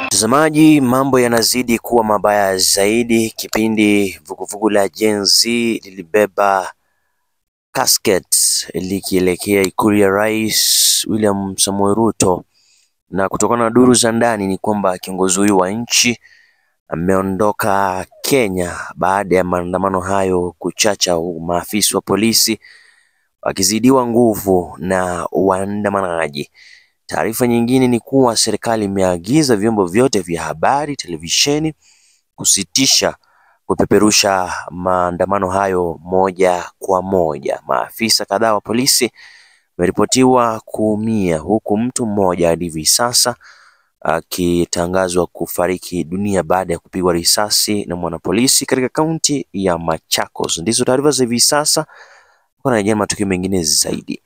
Mtazamaji, mambo yanazidi kuwa mabaya zaidi kipindi vuguvugu la Gen Z lilibeba casket likielekea ikulu ya Rais William Samoei Ruto, na kutokana na duru za ndani ni kwamba kiongozi huyu wa nchi ameondoka Kenya baada ya maandamano hayo kuchacha, maafisa wa polisi wakizidiwa nguvu na waandamanaji. Taarifa nyingine ni kuwa serikali imeagiza vyombo vyote vya habari, televisheni kusitisha kupeperusha maandamano hayo moja kwa moja. Maafisa kadhaa wa polisi wameripotiwa kuumia, huku mtu mmoja hadi hivi sasa akitangazwa kufariki dunia baada ya kupigwa risasi na mwanapolisi katika kaunti ya Machakos. Ndizo taarifa za hivi sasa. Kuna matukio mengine zaidi.